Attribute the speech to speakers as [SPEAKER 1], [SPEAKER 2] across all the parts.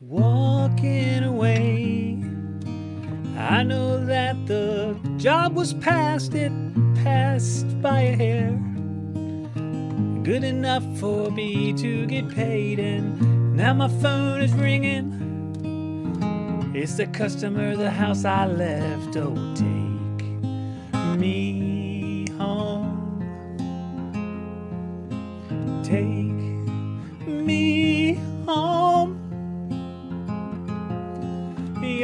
[SPEAKER 1] walking away. I know that the job was passed by a hair. Good enough for me to get paid, and now my phone is ringing. It's the customer of the house I left. Oh, take me home. Take me home.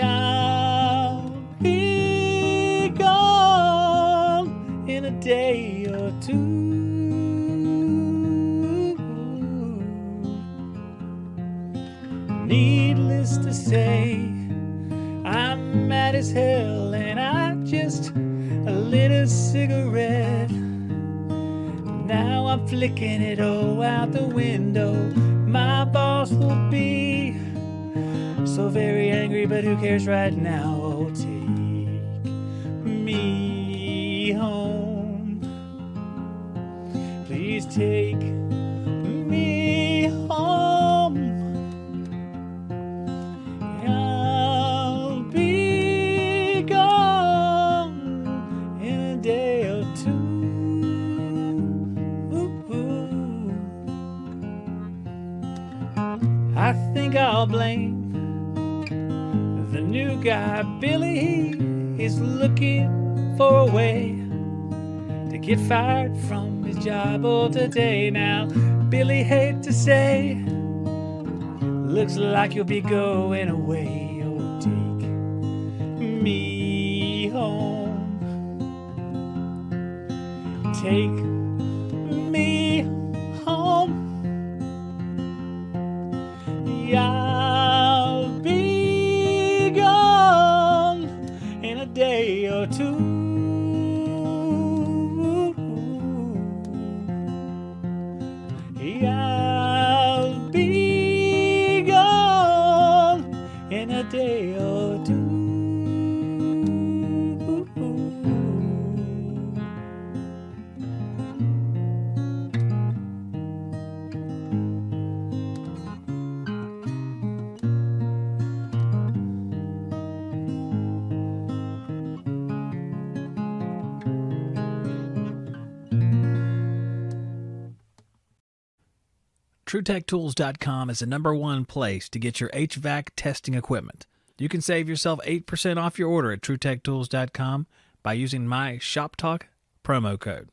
[SPEAKER 1] I'll be gone in a day or two. Needless to say, I'm mad as hell, and I just lit a cigarette. Now I'm flicking it all out the window. My boss will be so very angry, but who cares right now? Oh, take me home. Please take me home. I'll be gone in a day or two. I think I'll blame the new guy, Billy. He is looking for a way to get fired from his job all today. Now, Billy, hate to say, looks like you'll be going away. Oh, take me home. Take me home. I'll be gone in a day or two. I'll be gone in a day or two. TrueTechTools.com is the #1 place to get your HVAC testing equipment. You can save yourself 8% off your order at TrueTechTools.com by using my Shop Talk promo code.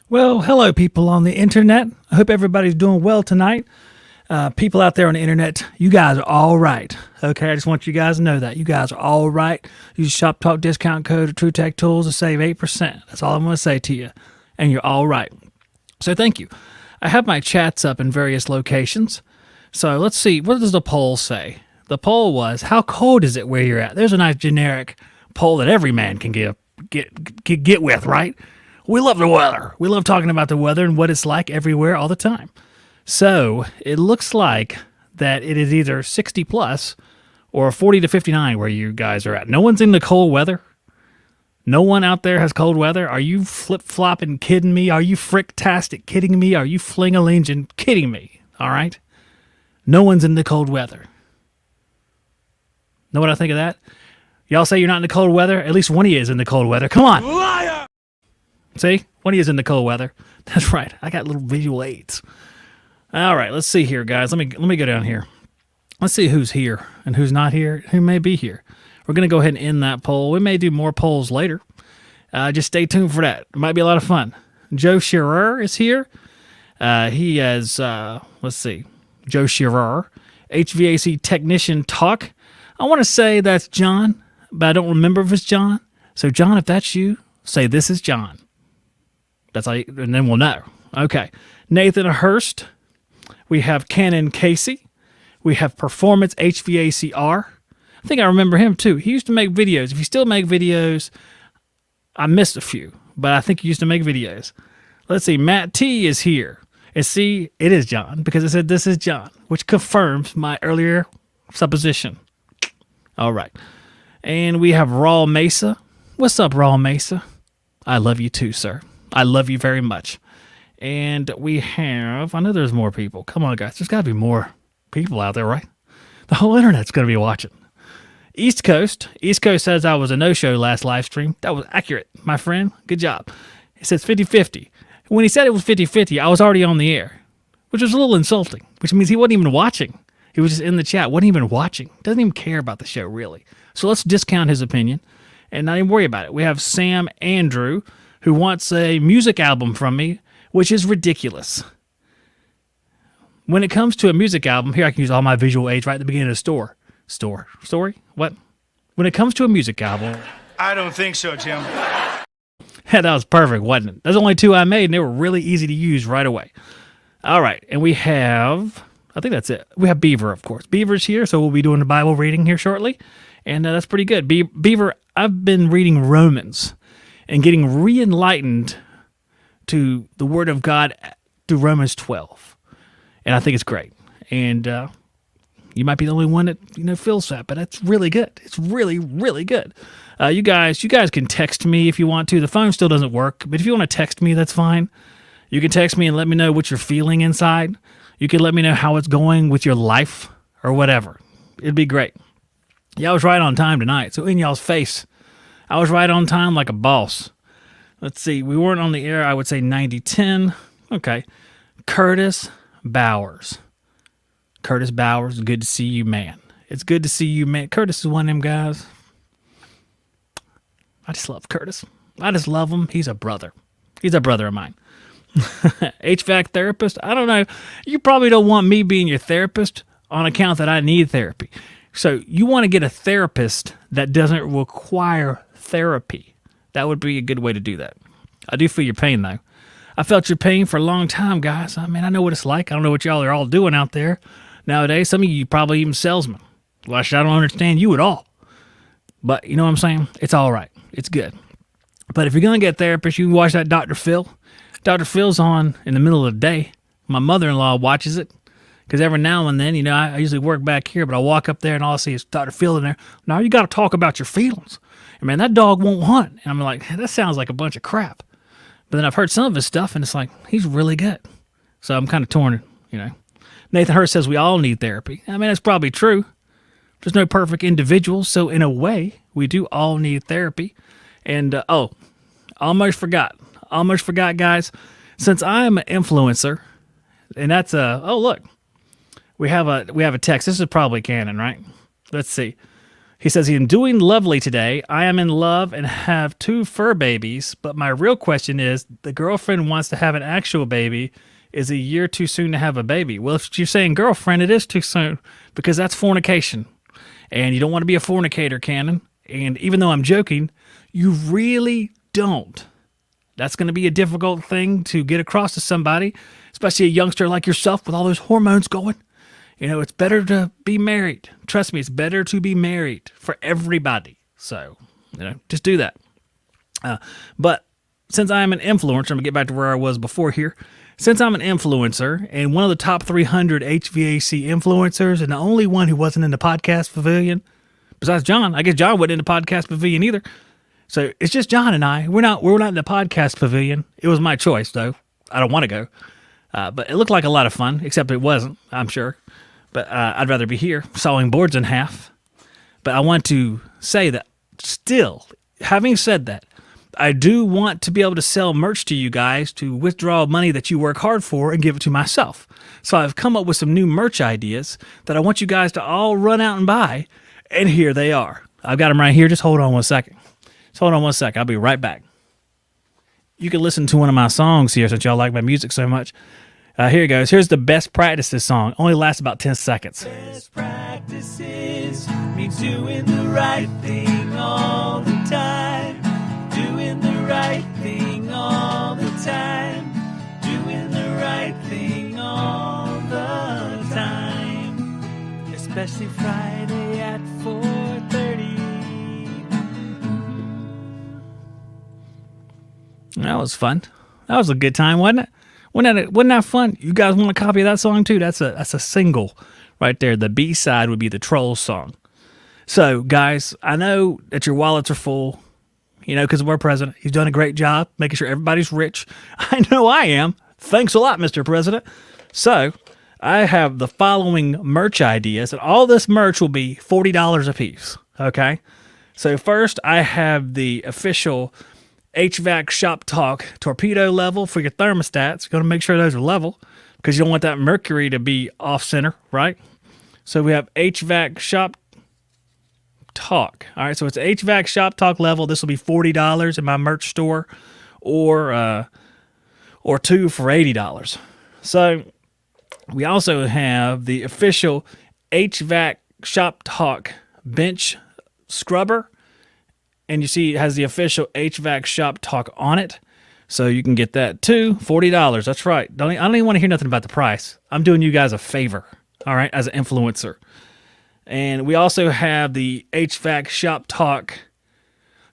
[SPEAKER 1] Well, hello, people on the internet. I hope everybody's doing well tonight. People out there on the internet, you guys are all right. Okay, I just want you guys to know that. You guys are all right. Use Shop Talk discount code at TrueTech Tools to save 8%. That's all I'm going to say to you. And you're all right. So thank you. I have my chats up in various locations. So let's see. What does the poll say? The poll was, how cold is it where you're at? There's a nice generic poll that every man can get with, right? We love the weather. We love talking about the weather and what it's like everywhere all the time. So it looks like that it is either 60 plus or 40 to 59 where you guys are at. No one's in the cold weather. No one out there has cold weather. Are you flip-flopping kidding me? Are you frick-tastic kidding me? Are you fling-a-lingin' kidding me? All right? No one's in the cold weather. Know what I think of that? Y'all say you're not in the cold weather? At least one of you is in the cold weather. Come on.
[SPEAKER 2] Liar!
[SPEAKER 1] See? One of you is in the cold weather. That's right. I got little visual aids. All right, let's see here, guys. Let me go down here. Let's see who's here and who's not here, who may be here. We're going to go ahead and end that poll. We may do more polls later. Just stay tuned for that. It might be a lot of fun. Joe Shearer is here. He has, let's see, Joe Shearer, HVAC Technician Talk. I want to say that's John, but I don't remember if it's John. So, John, if that's you, say this is John. That's all, and then we'll know. Okay. Nathan Hurst. We have Cannon Casey. We have Performance HVACR. I think I remember him too. He used to make videos. If you still make videos, I missed a few, but I think he used to make videos. Let's see. Matt T is here. And see, it is John because it said this is John, which confirms my earlier supposition. All right. And we have Raw Mesa. What's up, Raw Mesa? I love you too, sir. I love you very much. And we have, I know there's more people. Come on, guys. There's got to be more people out there, right? The whole internet's going to be watching. East Coast. East Coast says I was a no-show last live stream. That was accurate, my friend. Good job. It says 50-50. When he said it was 50-50, I was already on the air, which was a little insulting, which means he wasn't even watching. He was just in the chat, wasn't even watching. Doesn't even care about the show, really. So let's discount his opinion and not even worry about it. We have Sam Andrew, who wants a music album from me, which is ridiculous. When it comes to a music album, here I can use all my visual aids right at the beginning of the story? What? When it comes to a music album...
[SPEAKER 2] I don't think so, Jim.
[SPEAKER 1] That was perfect, wasn't it? There's only two I made, and they were really easy to use right away. All right, and we have... I think that's it. We have Beaver, of course. Beaver's here, so we'll be doing the Bible reading here shortly, and that's pretty good. Beaver, I've been reading Romans and getting re-enlightened to the Word of God through Romans 12, and I think it's great. And you might be the only one that feels that, but it's really good. It's really, really good. You guys can text me if you want to. The phone still doesn't work, but if you want to text me, that's fine. You can text me and let me know what you're feeling inside. You can let me know how it's going with your life or whatever. It'd be great. Yeah, I was right on time tonight. So in y'all's face, I was right on time like a boss. Let's see. We weren't on the air. I would say 90-10. Okay. Curtis Bowers. Curtis Bowers, good to see you, man. It's good to see you, man. Curtis is one of them guys. I just love Curtis. I just love him. He's a brother. He's a brother of mine. HVAC therapist? I don't know. You probably don't want me being your therapist on account that I need therapy. So you want to get a therapist that doesn't require therapy. That would be a good way to do that. I do feel your pain, though. I felt your pain for a long time, guys. I mean, I know what it's like. I don't know what y'all are all doing out there nowadays. Some of you probably even salesmen. Well, I don't understand you at all. But you know what I'm saying? It's all right. It's good. But if you're going to get a therapist, you can watch that Dr. Phil. Dr. Phil's on in the middle of the day. My mother-in-law watches it because every now and then, I usually work back here, but I walk up there and all I see is Dr. Phil in there. Now you got to talk about your feelings. And man, that dog won't hunt. And I'm like, that sounds like a bunch of crap. But then I've heard some of his stuff and it's like, he's really good. So I'm kind of torn, Nathan Hurst says we all need therapy. I mean, that's probably true. There's no perfect individuals. So in a way, we do all need therapy. And, almost forgot, guys. Since I'm an influencer, and that's look, we have a text. This is probably Cannon, right? Let's see. He says, I'm doing lovely today. I am in love and have 2 fur babies, but my real question is, the girlfriend wants to have an actual baby. Is a year too soon to have a baby? Well, if you're saying girlfriend, it is too soon because that's fornication. And you don't want to be a fornicator, Cannon. And even though I'm joking, you really don't. That's going to be a difficult thing to get across to somebody, especially a youngster like yourself with all those hormones going. It's better to be married. Trust me, it's better to be married for everybody. So, just do that. But since I'm an influencer, I'm going to get back to where I was before here. Since I'm an influencer and one of the top 300 HVAC influencers and the only one who wasn't in the podcast pavilion, besides John, I guess John wasn't in the podcast pavilion either. So it's just John and I. We're not in the podcast pavilion. It was my choice, though. I don't want to go. But it looked like a lot of fun, except it wasn't, I'm sure. But I'd rather be here, sawing boards in half. But I want to say that still, having said that, I do want to be able to sell merch to you guys to withdraw money that you work hard for and give it to myself. So I've come up with some new merch ideas that I want you guys to all run out and buy. And here they are. I've got them right here. Just hold on one second. I'll be right back. you can listen to one of my songs here since y'all like my music so much. Here it goes. Here's the Best Practices song. Only lasts about 10 seconds.
[SPEAKER 2] Best practices means doing the right thing all the time. Doing the right thing all the time. Doing the right thing all the time. Especially Friday at 4:30.
[SPEAKER 1] That was fun. That was a good time, wasn't it? Wasn't that fun? You guys want a copy of that song too? That's a single right there. The B-side would be the Trolls song. So, guys, I know that your wallets are full, because of our president. He's done a great job making sure everybody's rich. I know I am. Thanks a lot, Mr. President. So, I have the following merch ideas, and all this merch will be $40 a piece, okay? So, first, I have the official HVAC Shop Talk torpedo level for your thermostats. You're going to make sure those are level because you don't want that mercury to be off center, right? So we have HVAC Shop Talk. All right, so it's HVAC Shop Talk level. This will be $40 in my merch store, or two for $80. So we also have the official HVAC Shop Talk bench scrubber. And you see it has the official HVAC Shop Talk on it. So you can get that too. $40. That's right. I don't even want to hear nothing about the price. I'm doing you guys a favor, all right, as an influencer. And we also have the HVAC Shop Talk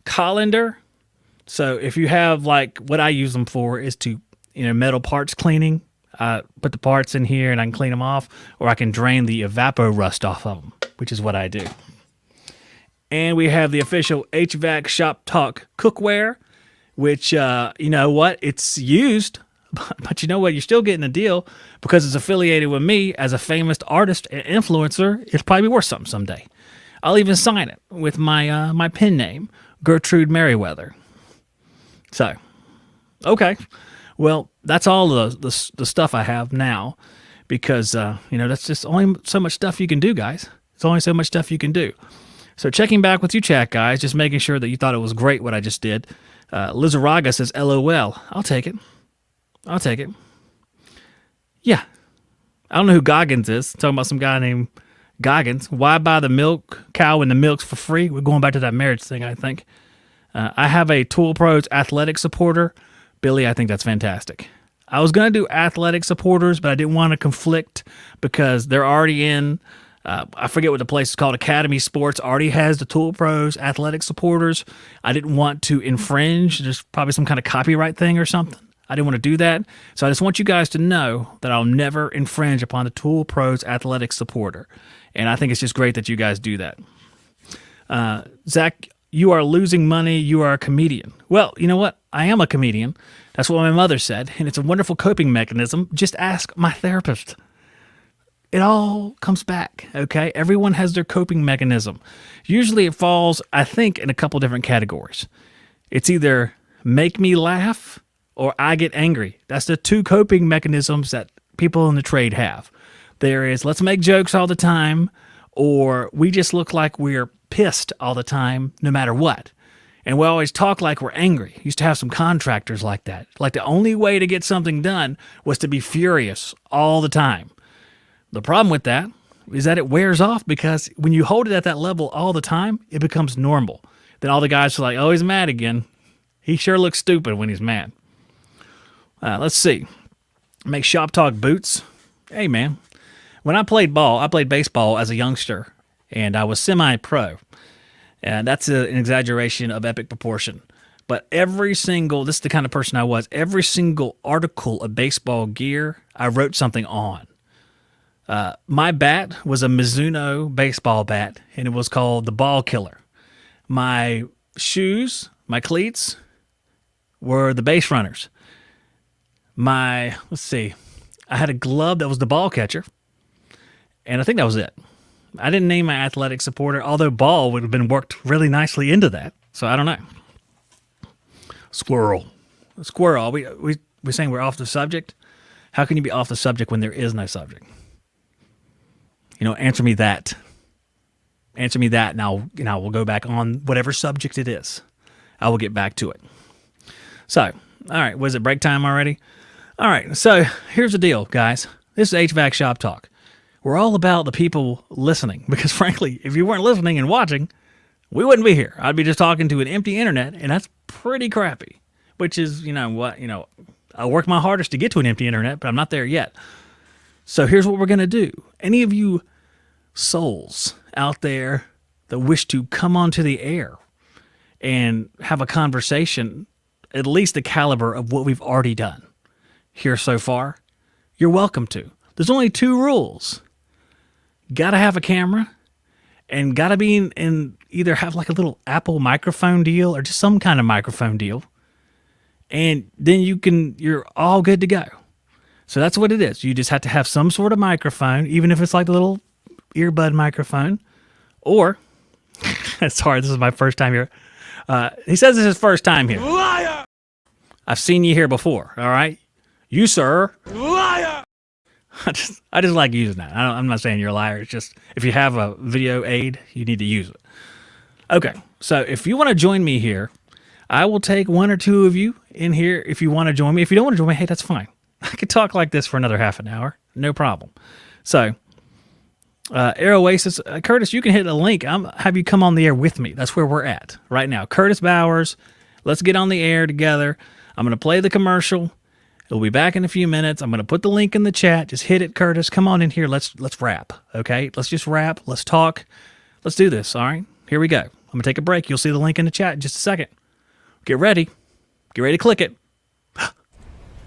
[SPEAKER 1] colander. So if you have, like, what I use them for is to, metal parts cleaning. Put the parts in here and I can clean them off. Or I can drain the evapor rust off of them, which is what I do. And we have the official HVAC Shop Talk cookware, which, it's used, but you know what? You're still getting a deal because it's affiliated with me as a famous artist and influencer. It'll probably be worth something someday. I'll even sign it with my my pen name, Gertrude Merriweather. So, okay. Well, that's all the stuff I have now because, that's just only so much stuff you can do, guys. It's only so much stuff you can do. So checking back with you chat, guys, just making sure that you thought it was great what I just did. Lizaraga says, LOL. I'll take it. Yeah. I don't know who Goggins is. I'm talking about some guy named Goggins. Why buy the milk cow when the milk's for free? We're going back to that marriage thing, I think. I have a Tool Pros athletic supporter. Billy, I think that's fantastic. I was going to do athletic supporters, but I didn't want to conflict because they're already in... I forget what the place is called. Academy Sports already has the Tool Pros athletic supporters. I didn't want to infringe. There's probably some kind of copyright thing or something. I didn't want to do that. So I just want you guys to know that I'll never infringe upon the Tool Pros athletic supporter. And I think it's just great that you guys do that. Zach, you are losing money. You are a comedian. Well, you know what? I am a comedian. That's what my mother said. And it's a wonderful coping mechanism. Just ask my therapist. It all comes back, okay? Everyone has their coping mechanism. Usually it falls, I think, in a couple different categories. It's either make me laugh or I get angry. That's the two coping mechanisms that people in the trade have. There is let's make jokes all the time, or we just look like we're pissed all the time no matter what. And we always talk like we're angry. Used to have some contractors like that. Like the only way to get something done was to be furious all the time. The problem with that is that it wears off because when you hold it at that level all the time, it becomes normal. Then all the guys are like, oh, he's mad again. He sure looks stupid when he's mad. Let's see. Make Shop Talk boots. Hey, man. When I played baseball as a youngster, and I was semi-pro. And that's an exaggeration of epic proportion. But this is the kind of person I was, every single article of baseball gear, I wrote something on. My bat was a Mizuno baseball bat, and it was called the Ball Killer. My shoes, my cleats, were the Base Runners. I had a glove that was the Ball Catcher, and I think that was it. I didn't name my athletic supporter, although ball would have been worked really nicely into that, so I don't know. Squirrel. We saying we're off the subject? How can you be off the subject when there is no subject? Answer me that. Answer me that, and we'll go back on whatever subject it is. I will get back to it. So, All right, was it break time already? All right, so here's the deal, guys. This is HVAC Shop Talk. We're all about the people listening because, frankly, if you weren't listening and watching, we wouldn't be here. I'd be just talking to an empty internet, and that's pretty crappy, which is, I work my hardest to get to an empty internet, but I'm not there yet. So here's what we're going to do. Any of you souls out there that wish to come onto the air and have a conversation, at least the caliber of what we've already done here so far, you're welcome to. There's only 2 rules. Got to have a camera and got to be in either have like a little Apple microphone deal or just some kind of microphone deal. And then you're all good to go. So that's what it is. You just have to have some sort of microphone, even if it's like a little earbud microphone. Or, sorry, this is my first time here. He says this is his first time here.
[SPEAKER 2] Liar!
[SPEAKER 1] I've seen you here before, all right? You, sir.
[SPEAKER 2] Liar!
[SPEAKER 1] I just like using that. I'm not saying you're a liar. It's just if you have a video aid, you need to use it. Okay, so if you want to join me here, I will take 1 or 2 of you in here if you want to join me. If you don't want to join me, hey, that's fine. I could talk like this for another half an hour. No problem. So, Air Oasis, Curtis, you can hit a link. Have you come on the air with me. That's where we're at right now. Curtis Bowers, let's get on the air together. I'm going to play the commercial. It'll be back in a few minutes. I'm going to put the link in the chat. Just hit it, Curtis. Come on in here. Let's rap, okay? Let's just rap. Let's talk. Let's do this, all right? Here we go. I'm going to take a break. You'll see the link in the chat in just a second. Get ready. Get ready to click it.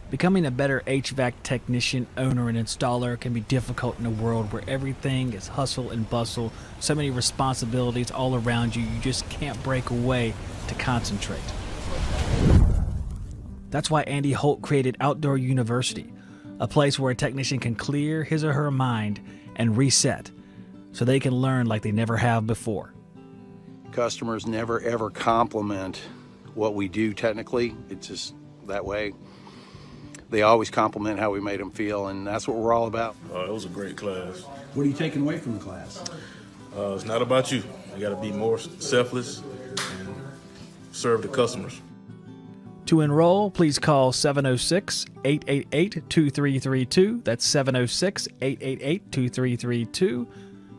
[SPEAKER 1] Becoming a better HVAC technician, owner, and installer can be difficult in a world where everything is hustle and bustle, so many responsibilities all around you, you just can't break away to concentrate. That's why Andy Holt created Outdoor University, a place where a technician can clear his or her mind and reset so they can learn like they never have before.
[SPEAKER 3] Customers never ever compliment what we do technically. It's just that way. They always compliment how we made them feel, and that's what we're all about.
[SPEAKER 4] It was a great class.
[SPEAKER 5] What are you taking away from the class?
[SPEAKER 4] It's not about you. You got to be more selfless and serve the customers.
[SPEAKER 1] To enroll, please call 706-888-2332. That's 706-888-2332.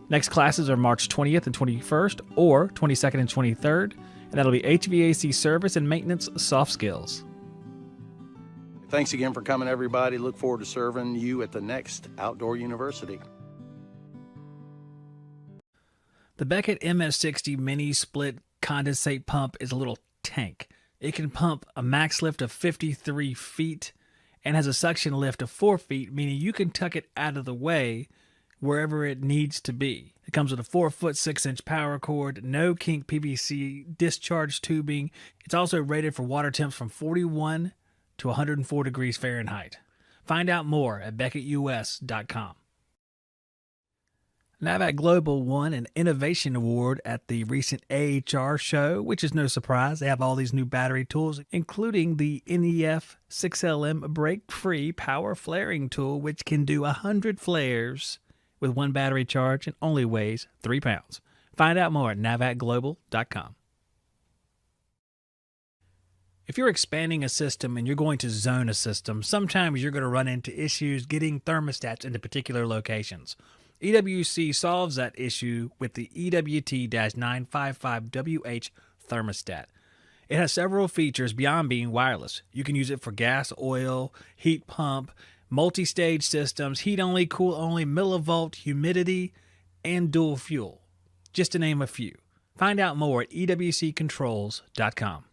[SPEAKER 1] Next classes are March 20th and 21st or 22nd and 23rd, and that'll be HVAC service and maintenance soft skills.
[SPEAKER 3] Thanks again for coming, everybody. Look forward to serving you at the next Outdoor University.
[SPEAKER 1] The Beckett MS60 mini split condensate pump is a little tank. It can pump a max lift of 53 feet and has a suction lift of 4 feet, meaning you can tuck it out of the way wherever it needs to be. It comes with a 4-foot 6-inch power cord, no kink PVC discharge tubing. It's also rated for water temps from 41 to 104 degrees Fahrenheit. Find out more at BeckettUS.com. NAVAC Global won an Innovation Award at the recent AHR show, which is no surprise. They have all these new battery tools, including the NEF 6LM break-free power flaring tool, which can do 100 flares with 1 battery charge and only weighs 3 pounds. Find out more at NAVACGlobal.com. If you're expanding a system and you're going to zone a system, sometimes you're going to run into issues getting thermostats into particular locations. EWC solves that issue with the EWT-955WH thermostat. It has several features beyond being wireless. You can use it for gas, oil, heat pump, multi-stage systems, heat only, cool only, millivolt, humidity, and dual fuel, just to name a few. Find out more at EWCControls.com.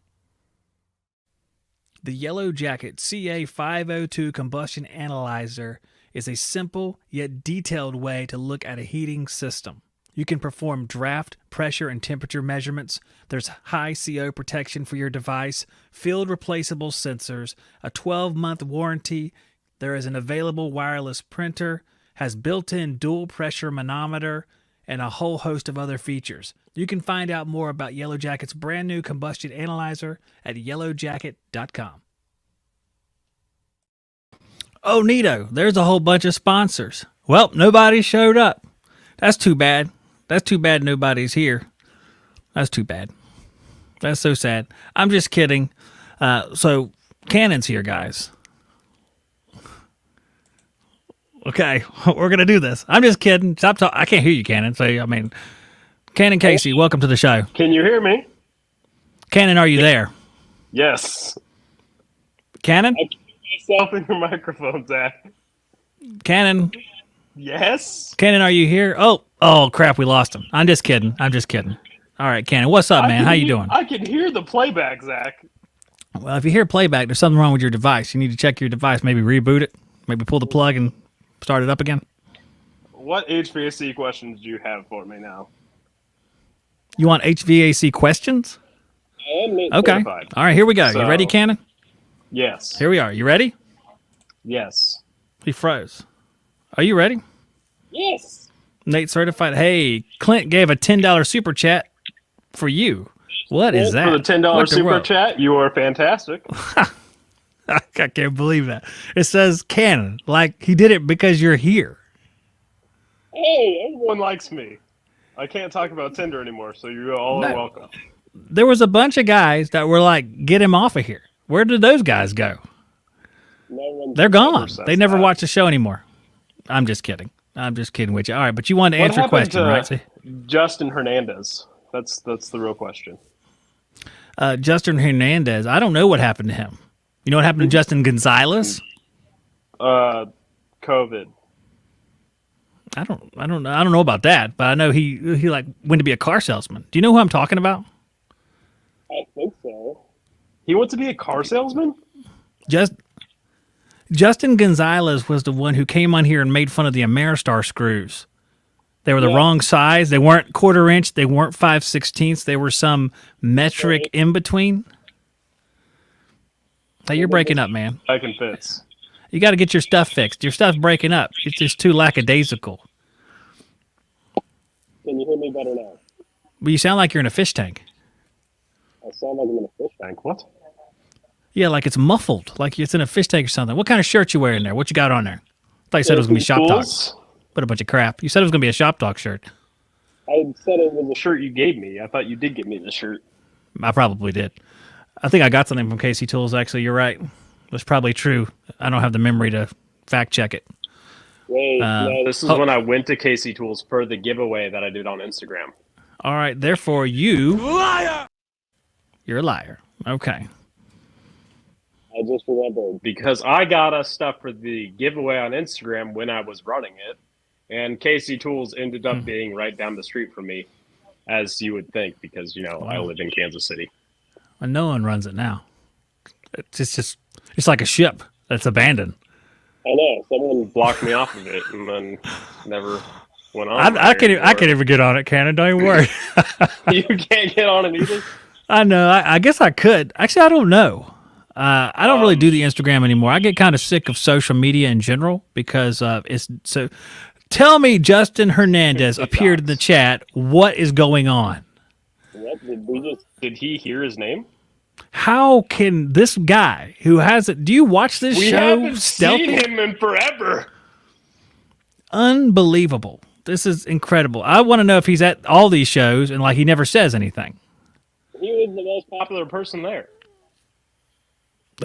[SPEAKER 1] The Yellow Jacket CA502 combustion analyzer is a simple yet detailed way to look at a heating system. You can perform draft, pressure, and temperature measurements. There's high CO protection for your device, field replaceable sensors, a 12-month warranty. There is an available wireless printer, has built-in dual pressure manometer, and a whole host of other features. You can find out more about Yellow Jacket's brand new combustion analyzer at yellowjacket.com. Oh, neato, there's a whole bunch of sponsors. Well, nobody showed up. That's too bad. That's too bad nobody's here. That's too bad. That's so sad. I'm just kidding. So Cannon's here, guys. Okay, we're going to do this. I'm just kidding. Stop talking. I can't hear you, Cannon. So, I mean, Cannon Casey, welcome to the show.
[SPEAKER 6] Can you hear me?
[SPEAKER 1] Cannon, are you there?
[SPEAKER 6] Yes.
[SPEAKER 1] Cannon?
[SPEAKER 6] I can hear myself in your microphone, Zach.
[SPEAKER 1] Cannon?
[SPEAKER 6] Yes.
[SPEAKER 1] Cannon, are you here? Oh, crap, we lost him. I'm just kidding. All right, Cannon, what's up, man? How you doing?
[SPEAKER 6] I can hear the playback, Zach.
[SPEAKER 1] Well, if you hear playback, there's something wrong with your device. You need to check your device, maybe reboot it, maybe pull the plug and start it up again.
[SPEAKER 6] What HVAC questions do you have for me now?
[SPEAKER 1] You want HVAC questions?
[SPEAKER 6] I am
[SPEAKER 1] Okay.
[SPEAKER 6] certified.
[SPEAKER 1] All right, here we go.
[SPEAKER 6] So-
[SPEAKER 1] You ready, Cannon?
[SPEAKER 6] Yes.
[SPEAKER 1] Here we are. You ready?
[SPEAKER 6] Yes.
[SPEAKER 1] He froze. Are you ready?
[SPEAKER 6] Yes.
[SPEAKER 1] Nate certified. Hey, Clint gave a $10 super chat for you. What is that?
[SPEAKER 6] For the $10
[SPEAKER 1] What the
[SPEAKER 6] super
[SPEAKER 1] world?
[SPEAKER 6] chat, you are fantastic.
[SPEAKER 1] I can't believe that. It says Cannon. Like he did it because you're here.
[SPEAKER 6] Hey, everyone likes me. I can't talk about Tinder anymore, so you all are welcome.
[SPEAKER 1] There was a bunch of guys that were like, get him off of here. Where did those guys go?
[SPEAKER 6] No one's
[SPEAKER 1] They're
[SPEAKER 6] ever
[SPEAKER 1] gone.
[SPEAKER 6] says
[SPEAKER 1] They never
[SPEAKER 6] that.
[SPEAKER 1] watch the show anymore. I'm just kidding. with you. All right, but you wanted to
[SPEAKER 6] What
[SPEAKER 1] answer a
[SPEAKER 6] happened
[SPEAKER 1] question,
[SPEAKER 6] to
[SPEAKER 1] right? See?
[SPEAKER 6] Justin Hernandez. That's the real question.
[SPEAKER 1] Justin Hernandez. I don't know what happened to him. You know what happened to Justin Gonzalez?
[SPEAKER 6] COVID.
[SPEAKER 1] I don't know about that, but I know he like went to be a car salesman. Do you know who I'm talking about?
[SPEAKER 6] I think so. He went to be a car salesman?
[SPEAKER 1] Justin Gonzalez was the one who came on here and made fun of the Ameristar screws. They were the wrong size. They weren't 1/4 inch. They weren't 5/16. They were some metric in between. Hey, you're breaking up, man.
[SPEAKER 6] I can fits.
[SPEAKER 1] You got to get your stuff fixed. Your stuff's breaking up. It's just too lackadaisical.
[SPEAKER 6] Can you hear me better now?
[SPEAKER 1] But you sound like you're in a fish tank.
[SPEAKER 6] I sound like I'm in a fish tank. What?
[SPEAKER 1] Yeah, like it's muffled, like it's in a fish tank or something. What kind of shirt you wearing there? What you got on there? I thought you said it was going to be Shop Talk. What a bunch of crap. You said it was going to be a Shop Talk shirt.
[SPEAKER 6] I said it was a shirt you gave me. I thought you did give me the shirt.
[SPEAKER 1] I probably did. I think I got something from KC Tools, actually. You're right. That's probably true. I don't have the memory to fact check it.
[SPEAKER 6] Wait, no, this is when I went to KC Tools for the giveaway that I did on Instagram.
[SPEAKER 1] All right, therefore you... Liar! You're a liar. Okay.
[SPEAKER 6] I just remembered. Because I got us stuff for the giveaway on Instagram when I was running it, and KC Tools ended up being right down the street from me, as you would think, because, you know, I live in Kansas City.
[SPEAKER 1] Well, no one runs it now. It's like a ship that's abandoned.
[SPEAKER 6] I know. Someone blocked me off of it and then never went on.
[SPEAKER 1] I can't even get on it, Cannon. Don't even worry.
[SPEAKER 6] You can't get on it either?
[SPEAKER 1] I know. I guess I could. Actually, I don't know. I don't really do the Instagram anymore. I get kind of sick of social media in general because it's so. Tell me, Justin Hernandez appeared in the chat. What is going on?
[SPEAKER 6] What did he hear his name?
[SPEAKER 1] How can this guy who has it? Do you watch this
[SPEAKER 6] We
[SPEAKER 1] show?
[SPEAKER 6] haven't
[SPEAKER 1] Stealthy?
[SPEAKER 6] seen him in forever.
[SPEAKER 1] Unbelievable. This is incredible. I want to know if he's at all these shows and like he never says anything.
[SPEAKER 6] He was the most popular person there.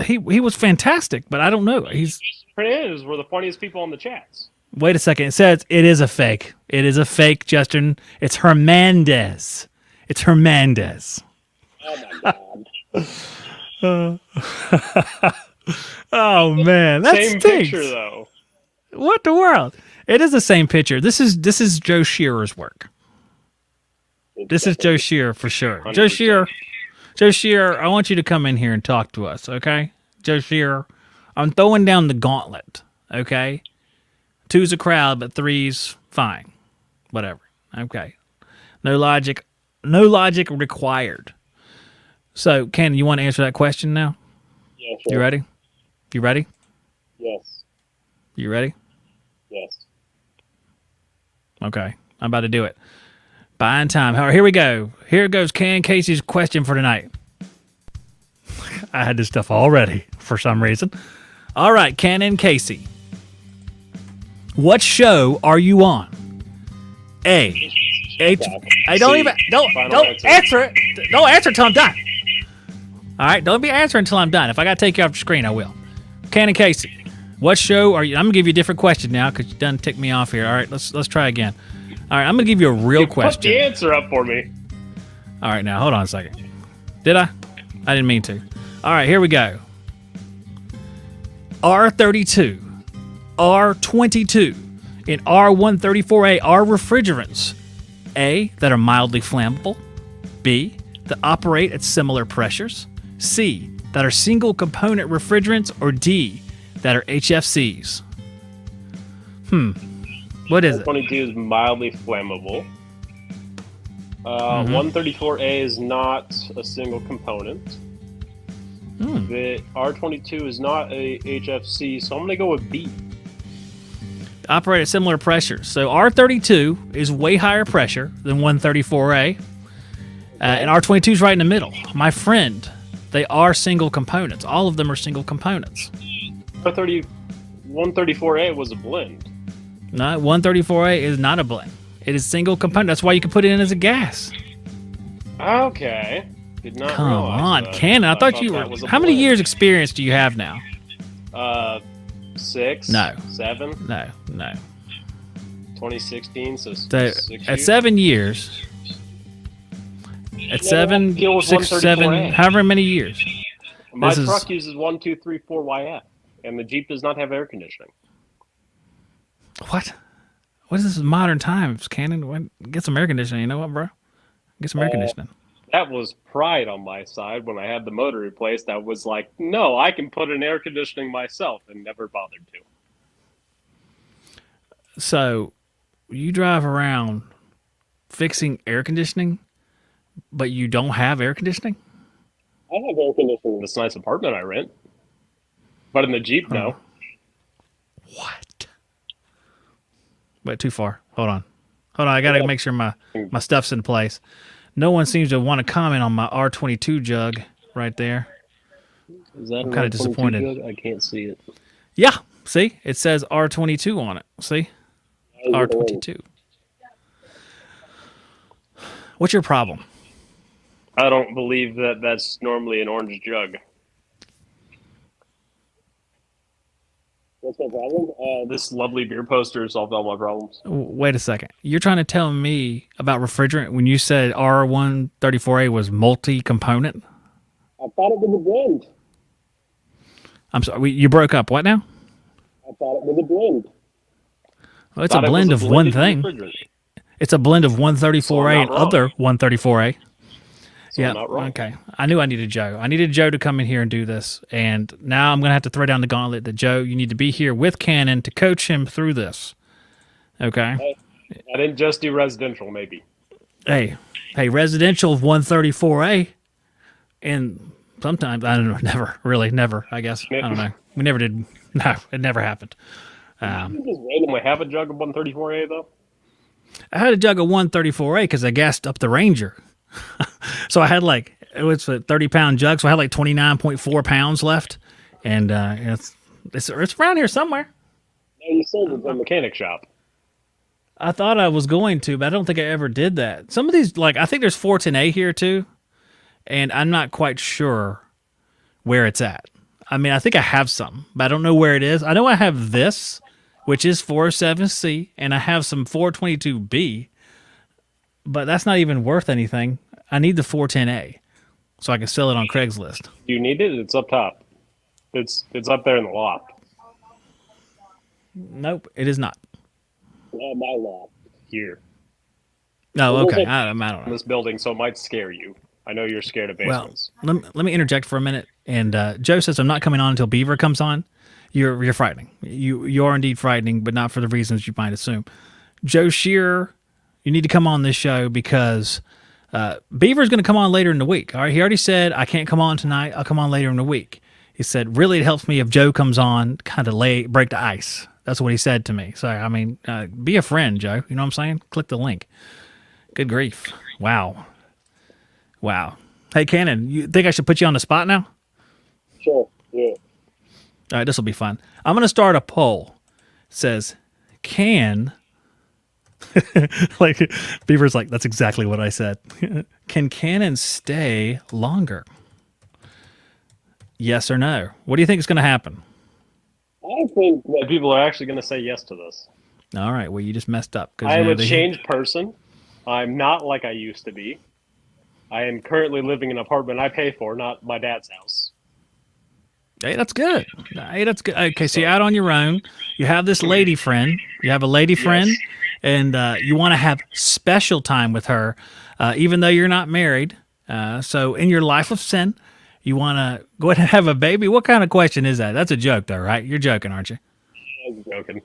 [SPEAKER 1] He was fantastic, but I don't know. He's
[SPEAKER 6] Hernandez were the funniest people on the chats.
[SPEAKER 1] wait a second. It says it is a fake. It is a fake, Justin. It's Hernandez. It's Hernandez.
[SPEAKER 6] Oh my god.
[SPEAKER 1] Oh man, that
[SPEAKER 6] Same
[SPEAKER 1] stinks.
[SPEAKER 6] picture though.
[SPEAKER 1] What the world? It is the same picture. This is Joe Shearer's work. This is Joe Shearer for sure.
[SPEAKER 6] 100%.
[SPEAKER 1] Joe Shearer, I want you to come in here and talk to us, okay? Joe Shearer, I'm throwing down the gauntlet, okay? 2's a crowd, but 3's fine. Whatever. Okay. No logic required. So, Ken, you want to answer that question now?
[SPEAKER 6] Yeah, sure.
[SPEAKER 1] You ready? You ready?
[SPEAKER 6] Yes.
[SPEAKER 1] You ready?
[SPEAKER 6] Yes.
[SPEAKER 1] Okay. I'm about to do it. Buying time. All right, here we go. Here goes Ken Casey's question for tonight. I had this stuff all ready for some reason. All right, Ken and Casey. What show are you on? A. I don't
[SPEAKER 6] C.
[SPEAKER 1] even don't
[SPEAKER 6] Final
[SPEAKER 1] don't
[SPEAKER 6] answer.
[SPEAKER 1] answer it. Don't answer it till I'm done. All right, don't be answering until I'm done. If I got to take you off the screen, I will. Ken and Casey, what show are you? I'm gonna give you a different question now because you done ticked me off here. All right, let's try again. All right, I'm gonna give you a real
[SPEAKER 6] You
[SPEAKER 1] question.
[SPEAKER 6] put the answer up for me.
[SPEAKER 1] All right, now hold on a second. Did I? I didn't mean to. All right, here we go. R32, R22, and R134A are refrigerants. A, that are mildly flammable. B, that operate at similar pressures. C, that are single component refrigerants. Or D, that are HFCs. What is it?
[SPEAKER 6] 22 is mildly flammable. 134A is not a single component. The R22 is not a HFC, so I'm going to go with B.
[SPEAKER 1] Operate at similar pressures. So R32 is way higher pressure than 134A. And R22 is right in the middle. My friend, they are single components. All of them are single components.
[SPEAKER 6] 134A was a blend.
[SPEAKER 1] No, 134A is not a blend. It is single component. That's why you can put it in as a gas.
[SPEAKER 6] Okay. Did not
[SPEAKER 1] Come
[SPEAKER 6] realize
[SPEAKER 1] on,
[SPEAKER 6] that.
[SPEAKER 1] Cannon. I thought you
[SPEAKER 6] that
[SPEAKER 1] were.
[SPEAKER 6] was a
[SPEAKER 1] How many
[SPEAKER 6] blend.
[SPEAKER 1] years experience do you have now?
[SPEAKER 6] 6?
[SPEAKER 1] No.
[SPEAKER 6] 7?
[SPEAKER 1] No.
[SPEAKER 6] 2016, so
[SPEAKER 1] So
[SPEAKER 6] 6
[SPEAKER 1] at
[SPEAKER 6] years?
[SPEAKER 1] 7 years, at seven,
[SPEAKER 6] deal with
[SPEAKER 1] 6, 7,
[SPEAKER 6] 134A.
[SPEAKER 1] however many years.
[SPEAKER 6] My
[SPEAKER 1] this is-
[SPEAKER 6] truck uses 1, 2, 3, 4 YF, and the Jeep does not have air conditioning.
[SPEAKER 1] What? What is this modern times, Cannon? Get some air conditioning. You know what, bro? Get some air conditioning.
[SPEAKER 6] That was pride on my side when I had the motor replaced. I was like, no, I can put an air conditioning myself, and never bothered to.
[SPEAKER 1] So you drive around fixing air conditioning, but you don't have air conditioning?
[SPEAKER 6] I have air conditioning in this nice apartment I rent, but in the Jeep, no.
[SPEAKER 1] What? Wait, too far. Hold on. I got to make sure my stuff's in place. No one seems to want to comment on my R22 jug right there.
[SPEAKER 6] Is that
[SPEAKER 1] I'm kinda disappointed.
[SPEAKER 6] I can't see it.
[SPEAKER 1] Yeah. See? It says R22 on it. See? R22. What's your problem?
[SPEAKER 6] I don't believe that that's normally an orange jug. What's my problem? This lovely beer poster solved all my problems.
[SPEAKER 1] Wait a second. You're trying to tell me about refrigerant when you said R134A was multi-component?
[SPEAKER 6] I thought it was a blend.
[SPEAKER 1] I'm sorry. You broke up. What now?
[SPEAKER 6] I thought it was a blend.
[SPEAKER 1] Well, it's a blend of one thing. It's a blend of 134A
[SPEAKER 6] So I'm
[SPEAKER 1] and
[SPEAKER 6] not wrong.
[SPEAKER 1] other 134A.
[SPEAKER 6] So
[SPEAKER 1] Yeah.
[SPEAKER 6] I'm not wrong.
[SPEAKER 1] Okay. I knew I needed Joe. I needed Joe to come in here and do this. And now I'm going to have to throw down the gauntlet that Joe, you need to be here with Cannon to coach him through this. Okay.
[SPEAKER 6] I didn't just do residential, maybe.
[SPEAKER 1] Hey, residential of 134A. And sometimes, I don't know, never, I guess. I don't know. We never did. No, it never happened.
[SPEAKER 6] You just randomly have a jug of 134A, though?
[SPEAKER 1] I had a jug of 134A because I gassed up the Ranger. So I had it was a 30-pound jug, so I had 29.4 pounds left. And it's around here somewhere.
[SPEAKER 6] No, you sold it at the mechanic shop.
[SPEAKER 1] I thought I was going to, but I don't think I ever did that. Some of these, I think there's 410A here too, and I'm not quite sure where it's at. I mean, I think I have some, but I don't know where it is. I know I have this, which is 407C, and I have some 422B, but that's not even worth anything. I need the 410A so I can sell it on Craigslist.
[SPEAKER 6] Do you need it? It's up top. It's up there in the loft.
[SPEAKER 1] Nope, it is not.
[SPEAKER 6] Not my loft. Here.
[SPEAKER 1] No, okay. I don't
[SPEAKER 6] In
[SPEAKER 1] know.
[SPEAKER 6] this building, so it might scare you. I know you're scared of
[SPEAKER 1] Well,
[SPEAKER 6] basements.
[SPEAKER 1] let me interject for a minute. And Joe says I'm not coming on until Beaver comes on. You're frightening. You are indeed frightening, but not for the reasons you might assume. Joe Shearer, you need to come on this show because Beaver's going to come on later in the week. All right, he already said I can't come on tonight. I'll come on later in the week. He said really it helps me if Joe comes on, kind of break the ice. That's what he said to me. So I mean, be a friend, Joe. You know what I'm saying? Click the link. Good grief! Wow. Hey, Cannon, you think I should put you on the spot now?
[SPEAKER 6] Sure. Yeah.
[SPEAKER 1] All right, this will be fun. I'm going to start a poll. It says, can Beaver's that's exactly what I said. Can Cannon stay longer? Yes or no? What do you think is going to happen?
[SPEAKER 6] I think that people are actually going to say yes to this.
[SPEAKER 1] All right. Well, you just messed up.
[SPEAKER 6] I am a changed person. I'm not like I used to be. I am currently living in an apartment I pay for, not my dad's house.
[SPEAKER 1] Hey, that's good. Hey, that's good. Okay, so you're out on your own. You have this lady friend. You have a lady friend, and you want to have special time with her, even though you're not married. So in your life of sin, you want to go ahead and have a baby. What kind of question is that? That's a joke, though, right? You're joking, aren't you?
[SPEAKER 6] I'm joking.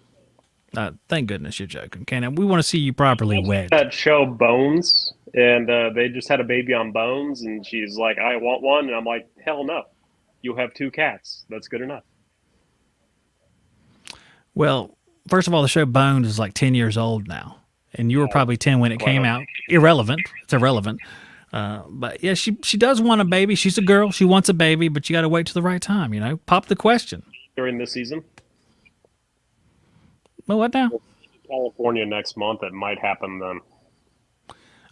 [SPEAKER 1] Thank goodness you're joking, Ken. We want to see you properly wed.
[SPEAKER 6] That show Bones, and they just had a baby on Bones, and she's like, I want one, and I'm like, hell no. You have 2 cats. That's good enough.
[SPEAKER 1] Well, first of all, the show Bones is like 10 years old now, and you were probably 10 when it came out. Irrelevant. It's irrelevant. But yeah, she does want a baby. She's a girl. She wants a baby, but you got to wait till the right time, you know? Pop the question.
[SPEAKER 6] During this season?
[SPEAKER 1] Well, what now?
[SPEAKER 6] California next month. It might happen then.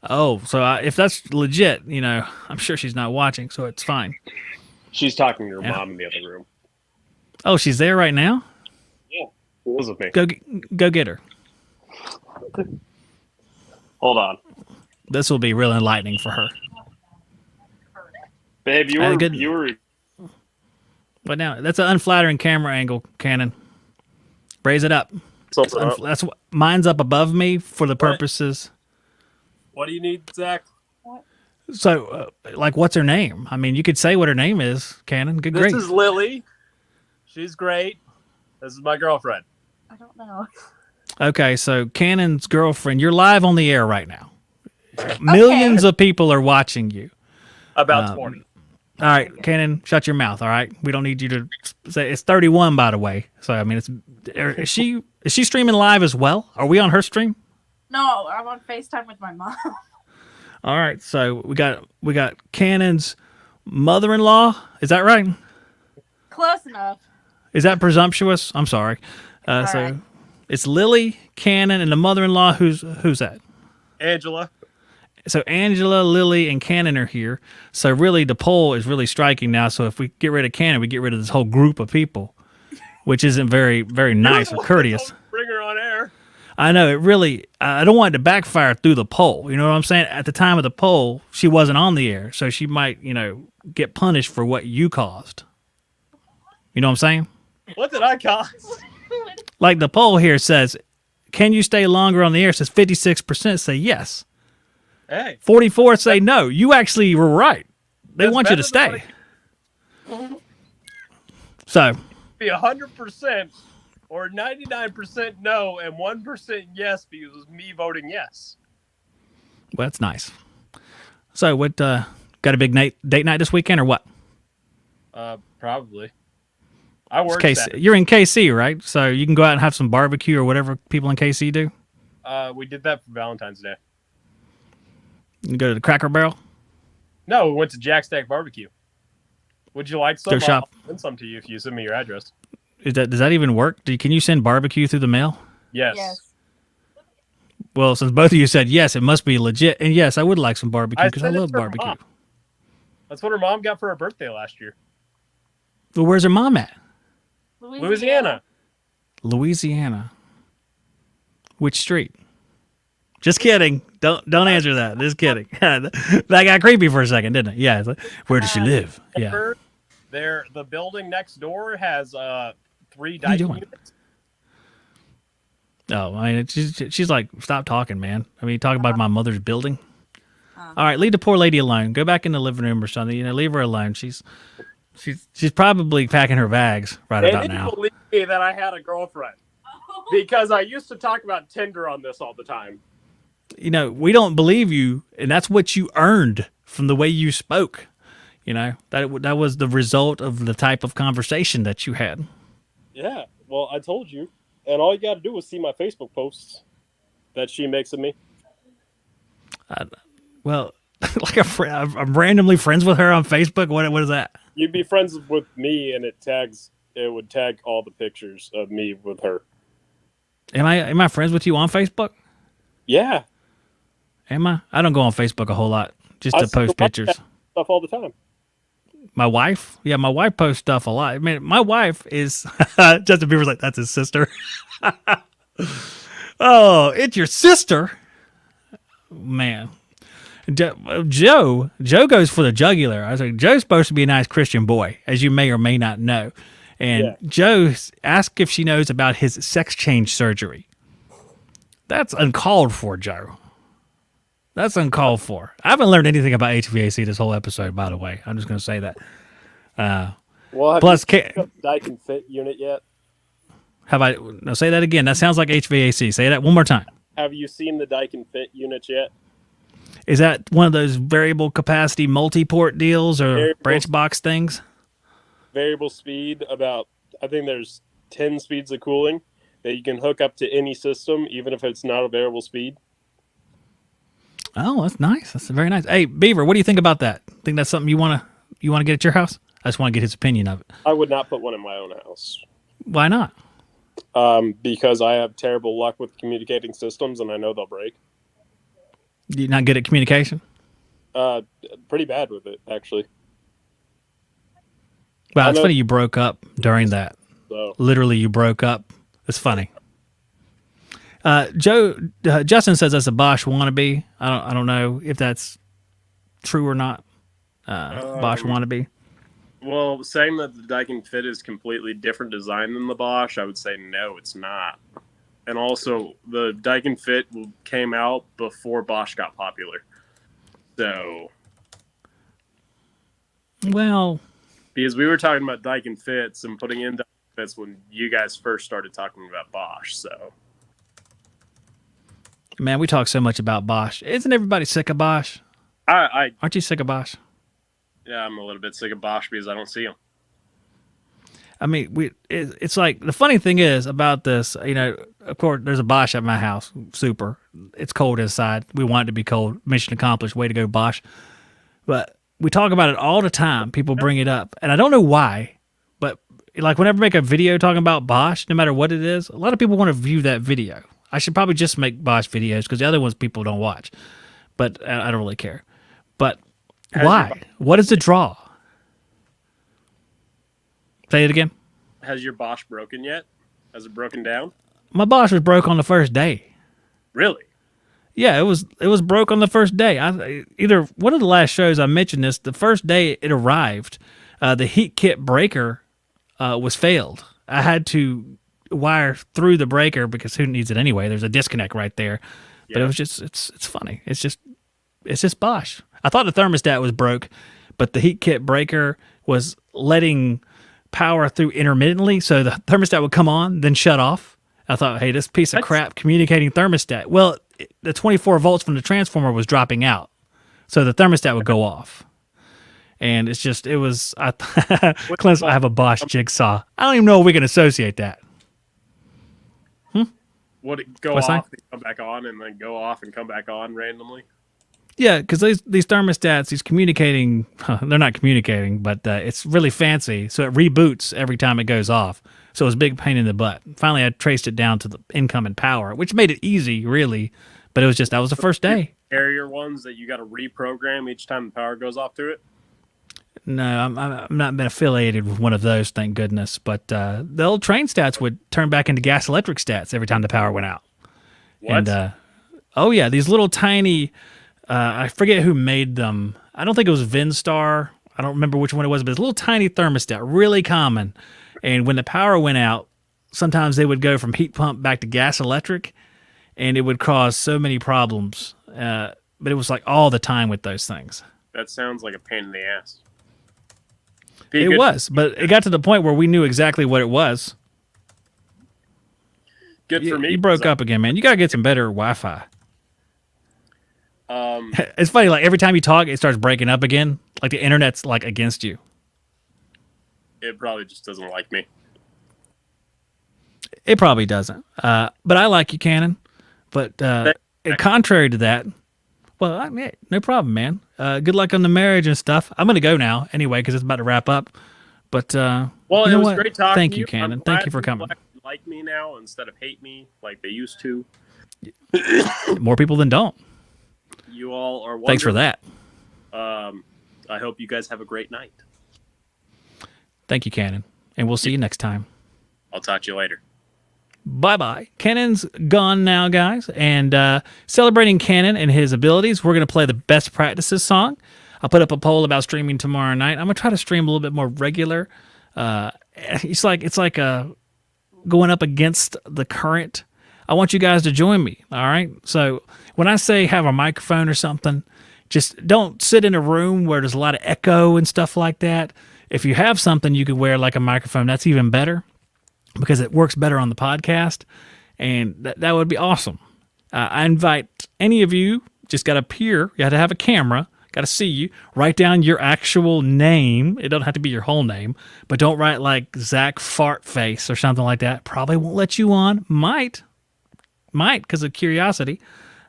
[SPEAKER 1] Oh, so if that's legit, you know, I'm sure she's not watching, so it's fine.
[SPEAKER 6] She's talking to her mom in the other room.
[SPEAKER 1] Oh, she's there right now?
[SPEAKER 6] Yeah, she was with me.
[SPEAKER 1] Go get her.
[SPEAKER 6] Hold on.
[SPEAKER 1] This will be real enlightening for her.
[SPEAKER 6] Babe, you were...
[SPEAKER 1] But now, that's an unflattering camera angle, Cannon. Raise it up. That's what mine's up above me for the purposes.
[SPEAKER 6] What do you need, Zach?
[SPEAKER 1] So, like, what's her name? I mean, you could say what her name is, Cannon. Good grief.
[SPEAKER 7] This is Lily. She's great. This is my girlfriend.
[SPEAKER 8] I don't know.
[SPEAKER 1] Okay, so Cannon's girlfriend. You're live on the air right now. Millions of people are watching you.
[SPEAKER 7] About 20.
[SPEAKER 1] All right, Cannon, shut your mouth. All right, we don't need you to say it's 31, by the way. So I mean, is she streaming live as well? Are we on her stream?
[SPEAKER 8] No, I'm on FaceTime with my mom.
[SPEAKER 1] All right, so we got Cannon's mother-in-law. Is that right?
[SPEAKER 8] Close enough.
[SPEAKER 1] Is that presumptuous? I'm sorry. So
[SPEAKER 8] right.
[SPEAKER 1] It's Lily, Cannon, and the mother-in-law. Who's that?
[SPEAKER 7] Angela.
[SPEAKER 1] So Angela, Lily, and Cannon are here. So really, the poll is really striking now. So if we get rid of Cannon, we get rid of this whole group of people, which isn't very, very nice or courteous.
[SPEAKER 7] Bring her on air.
[SPEAKER 1] I know, it really, I don't want it to backfire through the poll. You know what I'm saying? At the time of the poll, she wasn't on the air. So she might, get punished for what you caused. You know what I'm saying?
[SPEAKER 7] What did I cause?
[SPEAKER 1] Like the poll here says, can you stay longer on the air? It says 56% say yes.
[SPEAKER 7] Hey.
[SPEAKER 1] 44 say no. You actually were right. They want you to stay. So.
[SPEAKER 7] Be 100% or 99% no and 1% yes because it was me voting yes.
[SPEAKER 1] Well, that's nice. So what, got a big date night this weekend or what?
[SPEAKER 7] Probably. I work
[SPEAKER 1] You're in KC, right? So you can go out and have some barbecue or whatever people in KC do?
[SPEAKER 7] We did that for Valentine's Day.
[SPEAKER 1] You go to the Cracker Barrel?
[SPEAKER 7] No, we went to Jack Stack Barbecue. Would you like some?
[SPEAKER 1] Go shop.
[SPEAKER 7] I'll send some to you if you send me your address.
[SPEAKER 1] Does that even work? Can you send barbecue through the mail?
[SPEAKER 7] Yes.
[SPEAKER 1] Well, since both of you said yes, it must be legit. And yes, I would like some barbecue because I love barbecue.
[SPEAKER 7] Mom. That's what her mom got for her birthday last year.
[SPEAKER 1] Well, where's her mom at?
[SPEAKER 7] Louisiana.
[SPEAKER 1] Which street? Just kidding. Don't answer that. Just kidding. That got creepy for a second, didn't it? Yeah. Where does she live? Yeah.
[SPEAKER 7] The building next door has 3 dining units.
[SPEAKER 1] Oh, I mean, she's like, stop talking, man. I mean, talk about my mother's building. All right, leave the poor lady alone. Go back in the living room or something. Leave her alone. She's probably packing her bags right about now.
[SPEAKER 7] They didn't believe me that I had a girlfriend because I used to talk about Tinder on this all the time.
[SPEAKER 1] We don't believe you, and that's what you earned from the way you spoke. That was the result of the type of conversation that you had.
[SPEAKER 7] Yeah, well, I told you, and all you got to do is see my Facebook posts that she makes of me.
[SPEAKER 1] Well, like I'm randomly friends with her on Facebook. What is that?
[SPEAKER 7] You'd be friends with me, and it would tag all the pictures of me with her.
[SPEAKER 1] Am I friends with you on Facebook?
[SPEAKER 7] Yeah.
[SPEAKER 1] Am I? I don't go on Facebook a whole lot just to post pictures.
[SPEAKER 7] Stuff all the time.
[SPEAKER 1] My wife? Yeah, my wife posts stuff a lot. I mean, my wife is Justin Bieber's like, that's his sister. Oh, it's your sister? Man. Joe goes for the jugular. I was like, Joe's supposed to be a nice Christian boy, as you may or may not know. And Joe asked if she knows about his sex change surgery. That's uncalled for, Joe. That's uncalled for. I haven't learned anything about HVAC this whole episode, by the way. I'm just going to say that.
[SPEAKER 6] Well,
[SPEAKER 1] Plus,
[SPEAKER 6] have you picked up the Daikin Fit unit yet?
[SPEAKER 1] have I? No, say that again. That sounds like HVAC. Say that one more time.
[SPEAKER 6] Have you seen the Daikin Fit units yet?
[SPEAKER 1] Is that one of those variable capacity multi-port deals or
[SPEAKER 6] Variable-
[SPEAKER 1] branch box things?
[SPEAKER 6] Variable speed, I think there's 10 speeds of cooling that you can hook up to any system, even if it's not a variable speed.
[SPEAKER 1] Oh, that's nice. That's very nice. Hey, Beaver, what do you think about that? Think that's something you want to get at your house? I just want to get his opinion of it.
[SPEAKER 6] I would not put one in my own house.
[SPEAKER 1] Why not?
[SPEAKER 6] Because I have terrible luck with communicating systems, and I know they'll break.
[SPEAKER 1] You're not good at communication?
[SPEAKER 6] Pretty bad with it, actually.
[SPEAKER 1] Well, it's funny you broke up during that.
[SPEAKER 6] So
[SPEAKER 1] Literally, you broke up. It's funny. Justin says that's a Bosch wannabe. I don't know if that's true or not. Bosch wannabe.
[SPEAKER 6] Well, saying that the Daikin Fit is completely different design than the Bosch, I would say no, it's not. And also, the Daikin Fit came out before Bosch got popular. So,
[SPEAKER 1] Well,
[SPEAKER 6] because we were talking about Daikin Fits and putting in Daikin Fits when you guys first started talking about Bosch. So,
[SPEAKER 1] man, we talk so much about Bosch. Isn't everybody sick of Bosch? Aren't you sick of Bosch?
[SPEAKER 6] Yeah, I'm a little bit sick of Bosch because I don't see them.
[SPEAKER 1] I mean, it's like the funny thing is about this, of course, there's a Bosch at my house. Super. It's cold inside. We want it to be cold. Mission accomplished. Way to go, Bosch. But we talk about it all the time. People bring it up. And I don't know why, but like whenever I make a video talking about Bosch, no matter what it is, a lot of people want to view that video. I should probably just make Bosch videos because the other ones people don't watch. But I don't really care. But why? What is the draw? Say it again.
[SPEAKER 6] Has your Bosch broken yet? Has it broken down?
[SPEAKER 1] My Bosch was broke on the first day.
[SPEAKER 6] Really?
[SPEAKER 1] Yeah, it was broke on the first day. Either one of the last shows I mentioned this. The first day it arrived, the heat kit breaker was failed. I had to wire through the breaker because who needs it anyway? There's a disconnect right there. Yeah. But it was just it's funny. It's just Bosch. I thought the thermostat was broke, but the heat kit breaker was letting power through intermittently, so the thermostat would come on, then shut off. I thought, hey, this piece of crap communicating thermostat. Well, the 24 volts from the transformer was dropping out, so the thermostat would go off. And Clint, I have a Bosch jigsaw. I don't even know if we can associate that.
[SPEAKER 6] Would it go off and come back on, and then go off and come back on randomly?
[SPEAKER 1] Yeah, because these thermostats, these communicating, they're not communicating, but it's really fancy. So it reboots every time it goes off. So it was a big pain in the butt. Finally, I traced it down to the incoming power, which made it easy, really. But that was the first day.
[SPEAKER 6] Carrier ones that you got to reprogram each time the power goes off to it?
[SPEAKER 1] No, I'm not been affiliated with one of those, thank goodness. But the old train stats would turn back into gas electric stats every time the power went out.
[SPEAKER 6] What?
[SPEAKER 1] And, oh, yeah, these little tiny... I forget who made them. I don't think it was Vinstar. I don't remember which one it was, but it's a little tiny thermostat, really common. And when the power went out, sometimes they would go from heat pump back to gas electric, and it would cause so many problems. But it was like all the time with those things.
[SPEAKER 6] That sounds like a pain in the ass.
[SPEAKER 1] It was, but it got to the point where we knew exactly what it was.
[SPEAKER 6] Good for me.
[SPEAKER 1] You broke up again, man. You got to get some better Wi-Fi. It's funny, like every time you talk, it starts breaking up again. Like the internet's like against you.
[SPEAKER 6] It probably just doesn't like me.
[SPEAKER 1] It probably doesn't. But I like you, Cannon. But contrary to that, well, I mean, no problem, man. Good luck on the marriage and stuff. I'm going to go now anyway because it's about to wrap up. But
[SPEAKER 6] well, it was great talking
[SPEAKER 1] Thank
[SPEAKER 6] to
[SPEAKER 1] you, Cannon.
[SPEAKER 6] I'm
[SPEAKER 1] Thank you for coming.
[SPEAKER 6] Like me now instead of hate me like they used to.
[SPEAKER 1] More people than don't.
[SPEAKER 6] You all are wonderful.
[SPEAKER 1] Thanks for that.
[SPEAKER 6] I hope you guys have a great night.
[SPEAKER 1] Thank you, Cannon. And we'll see you next time.
[SPEAKER 9] I'll talk to you later.
[SPEAKER 1] Bye-bye. Cannon's gone now, guys. And celebrating Cannon and his abilities, we're going to play the Best Practices song. I'll put up a poll about streaming tomorrow night. I'm going to try to stream a little bit more regular. It's like going up against the current. I want you guys to join me, all right? So when I say have a microphone or something, just don't sit in a room where there's a lot of echo and stuff like that. If you have something you could wear like a microphone, that's even better because it works better on the podcast, and that would be awesome. I invite any of you, just got to appear, you have to have a camera, got to see you, write down your actual name. It doesn't have to be your whole name, but don't write like Zach Fartface or something like that. Probably won't let you on. Might, because of curiosity.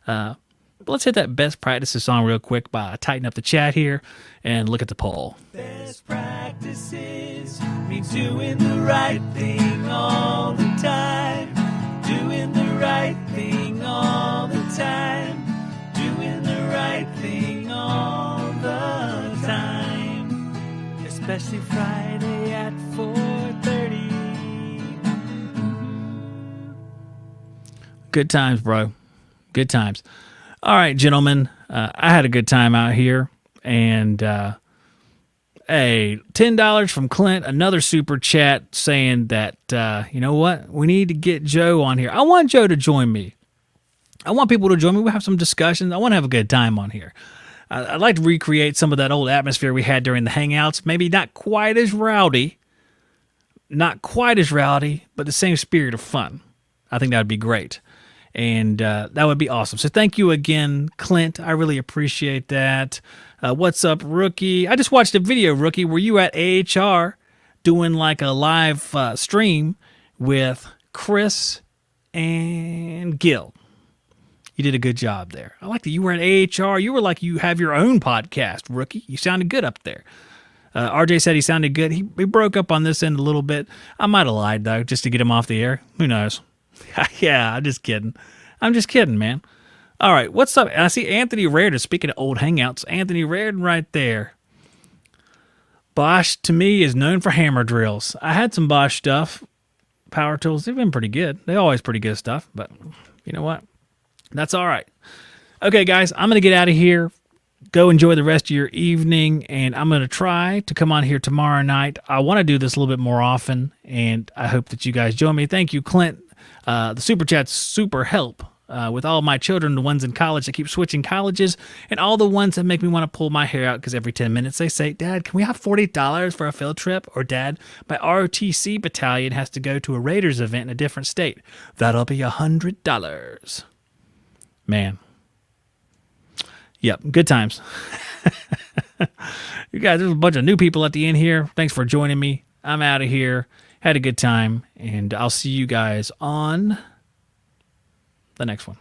[SPEAKER 1] But let's hit that Best Practices song real quick by tighten up the chat here and look at the poll.
[SPEAKER 2] Best practices means doing the right thing all the time. Doing the right thing all the time. Doing the right thing all the time. Especially Friday at 4:30.
[SPEAKER 1] Good times, bro. Good times. All right, gentlemen, I had a good time out here, and $10 from Clint, another super chat saying that, you know what, we need to get Joe on here. I want Joe to join me. I want people to join me. We'll have some discussions. I want to have a good time on here. I'd like to recreate some of that old atmosphere we had during the Hangouts. Maybe not quite as rowdy, but the same spirit of fun. I think that would be great. And that would be awesome. So thank you again, Clint. I really appreciate that. What's up, Rookie? I just watched a video, Rookie. Were you at AHR doing like a live stream with Chris and Gil? You did a good job there. I like that you were at AHR. You were like you have your own podcast, Rookie. You sounded good up there. RJ said he sounded good. He broke up on this end a little bit. I might have lied, though, just to get him off the air. Who knows? Yeah, I'm just kidding. Man. All right, what's up? I see Anthony Raridan. Speaking of old Hangouts, Anthony Raridan right there. Bosch, to me, is known for hammer drills. I had some Bosch stuff. Power tools, they've been pretty good. They're always pretty good stuff, but you know what? That's all right. Okay, guys, I'm going to get out of here. Go enjoy the rest of your evening, and I'm going to try to come on here tomorrow night. I want to do this a little bit more often, and I hope that you guys join me. Thank you, Clint. The Super Chat's super help with all my children, the ones in college that keep switching colleges, and all the ones that make me want to pull my hair out because every 10 minutes they say, Dad, can we have $40 for a field trip? Or, Dad, my ROTC battalion has to go to a Raiders event in a different state. That'll be $100. Man. Yep, good times. You guys, there's a bunch of new people at the end here. Thanks for joining me. I'm out of here. Had a good time, and I'll see you guys on the next one.